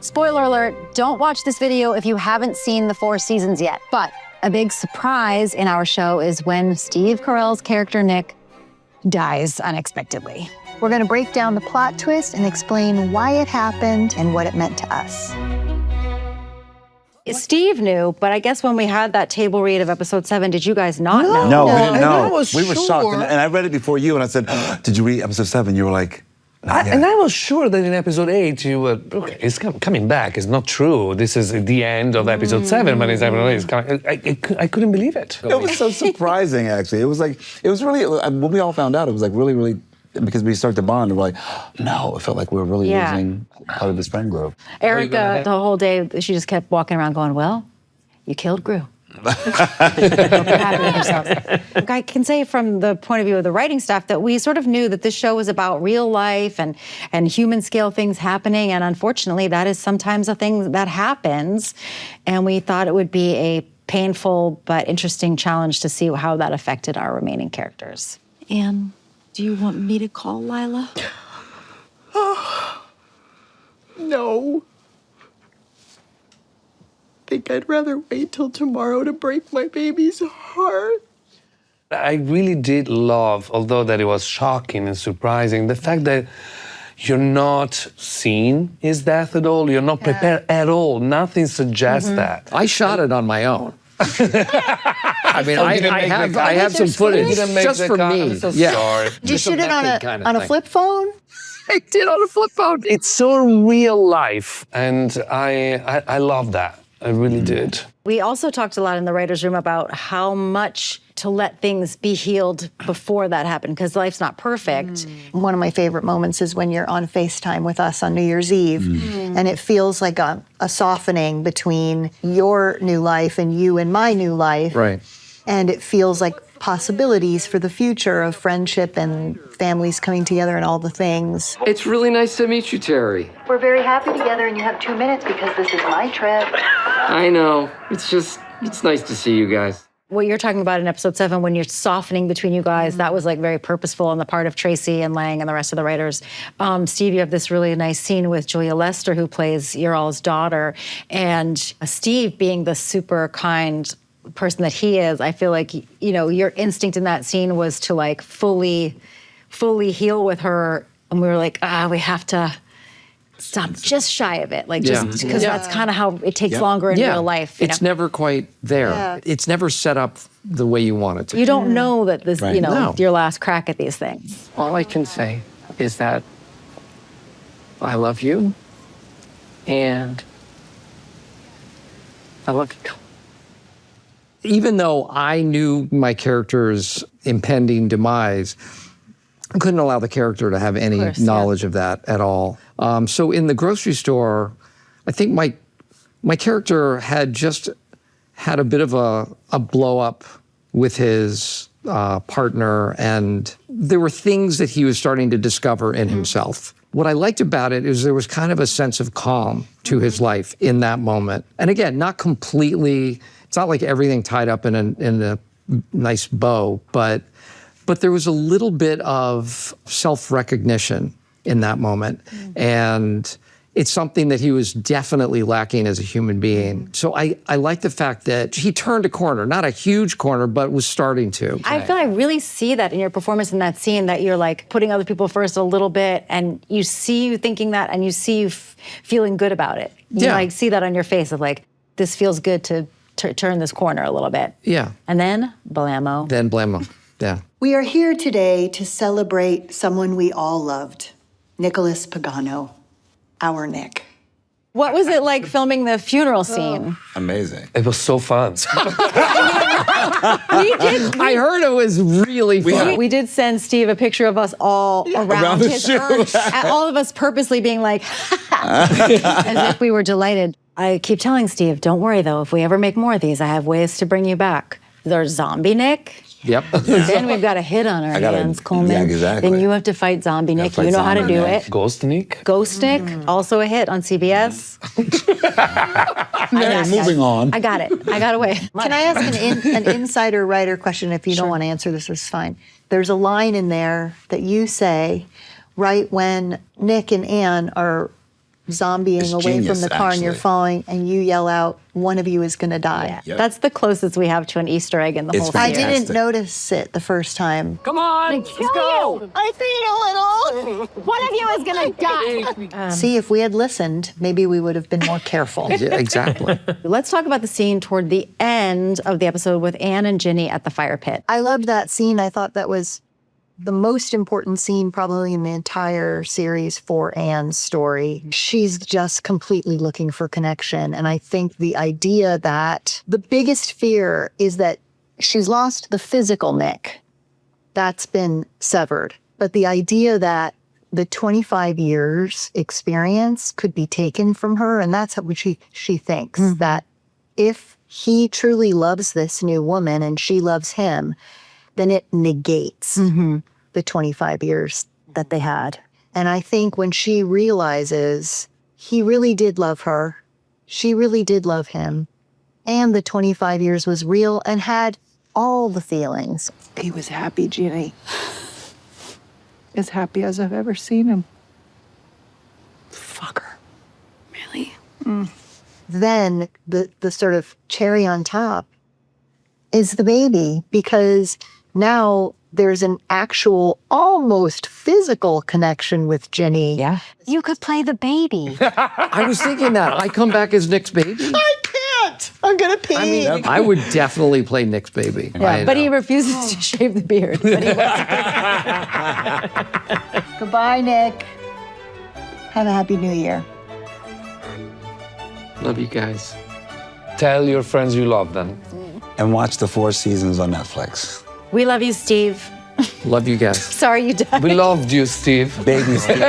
Spoiler alert, don't watch this video if you haven't seen the 4 seasons yet. But a big surprise in our show is when Steve Carell's character Nick dies unexpectedly. We're gonna break down the plot twist and explain why it happened and what it meant to us. Steve knew, but I guess when we had that table read of episode 7, did you guys not know? No, we didn't know. We were shocked. And I read it before you, and I said, did you read episode 7? You were like, and I was sure that in episode 8 you were, okay, it's coming back. It's not true. This is the end of episode 7, but it's coming. I couldn't believe it. It was so surprising, actually. It was really, when we all found out, it was like really, because we started to bond, and we're like, no, it felt like we were really losing part of this friend group. Erica, the whole day, she just kept walking around going, well, you killed Gru. I can say from the point of view of the writing staff that we sort of knew that this show was about real life and human scale things happening, and unfortunately that is sometimes a thing that happens, and we thought it would be a painful but interesting challenge to see how that affected our remaining characters. Anne, do you want me to call Lila? No. I think I'd rather wait till tomorrow to break my baby's heart. I really did love, although that it was shocking and surprising, the fact that you're not seeing his death at all. You're not prepared at all. Nothing suggests that. I shot it on my own. I mean, I have some footage just for me. I'm so sorry. Did you shoot it on a flip phone? I did on a flip phone. It's so real life, and I love that. I really did. We also talked a lot in the writer's room about how much to let things be healed before that happened, because life's not perfect. One of my favorite moments is when you're on FaceTime with us on New Year's Eve, and it feels like a softening between your new life and you and my new life. Right. And it feels like possibilities for the future of friendship and families coming together and all the things. It's really nice to meet you, Terry. We're very happy together, and you have 2 minutes because this is my trip. I know. It's nice to see you guys. What you're talking about in episode 7, when you're softening between you guys, that was like very purposeful on the part of Tracy and Lang and the rest of the writers. Steve, you have this really nice scene with Julia Lester, who plays your all's daughter, and Steve being the super kind person that he is, I feel like, you know, your instinct in that scene was to like fully heal with her, and we were like, we have to stop just shy of it, like just because that's kind of how it takes longer in real life. It's never quite there. Yeah. It's never set up the way you want it to. You don't know that this, you know, your last crack at these things. All I can say is that I love you, and I love you. Even though I knew my character's impending demise, I couldn't allow the character to have any knowledge of that at all. So in the grocery store, I think my character had just had a bit of a blow up with his partner, and there were things that he was starting to discover in himself. What I liked about it is there was kind of a sense of calm to his life in that moment. And again, not completely, it's not like everything tied up in a nice bow, but there was a little bit of self-recognition in that moment. And it's something that he was definitely lacking as a human being. So I like the fact that he turned a corner, not a huge corner, but was starting to. I feel I really see that in your performance in that scene, that you're like putting other people first a little bit, and you see you thinking that, and you see you feeling good about it. You like see that on your face of like, this feels good to turn this corner a little bit. Yeah. And then blammo. Then blammo, yeah. We are here today to celebrate someone we all loved, Nicholas Pagano, our Nick. What was it like filming the funeral scene? Amazing. It was so fun. I heard it was really fun. We did send Steve a picture of us all around his urn, all of us purposely being like, as if we were delighted. I keep telling Steve, don't worry though, if we ever make more of these, I have ways to bring you back. There's Zombie Nick. Yep. Then we've got a hit on our hands, Coleman. Yeah, exactly. Then you have to fight Zombie Nick. You know how to do it. Ghost Nick. Ghost Nick, also a hit on CBS. Moving on. I got it. I got away. Can I ask an insider writer question? If you don't want to answer this, it's fine. There's a line in there that you say right when Nick and Anne are zombieing It's away genius, from the car and you're actually. falling and you yell out, one of you is going to die. Yep. That's the closest we have to an Easter egg in the It's whole I series. fantastic. didn't notice it the first time. Come on, let's go. I feel a little. One of you is gonna die. See, if we had listened, maybe we would have been more careful. Yeah, exactly. Let's talk about the scene toward the end of the episode with Anne and Ginny at the fire pit. I loved that scene. I thought that was the most important scene probably in the entire series for Anne's story. She's just completely looking for connection. And I think the idea that the biggest fear is that she's lost the physical Nick. That's been severed. But the idea that the 25 years experience could be taken from her, and that's what she thinks, that if he truly loves this new woman and she loves him, then it negates the 25 years that they had. And I think when she realizes he really did love her, she really did love him, and the 25 years was real and had all the feelings. He was happy, Ginny. As happy as I've ever seen him. Fucker. Really? Then the sort of cherry on top is the baby, because now there's an actual, almost physical connection with Ginny. Yeah. You could play the baby. I was thinking that. I come back as Nick's baby. I can't. I'm gonna pee. I mean, I would definitely play Nick's baby. Yeah, but he refuses to shave the beard. But he Goodbye, Nick. Have a happy new year. Love you guys. Tell your friends you love them. And watch the 4 seasons on Netflix. We love you, Steve. Love you guys. Sorry you died. We loved you, Steve. Baby Steve.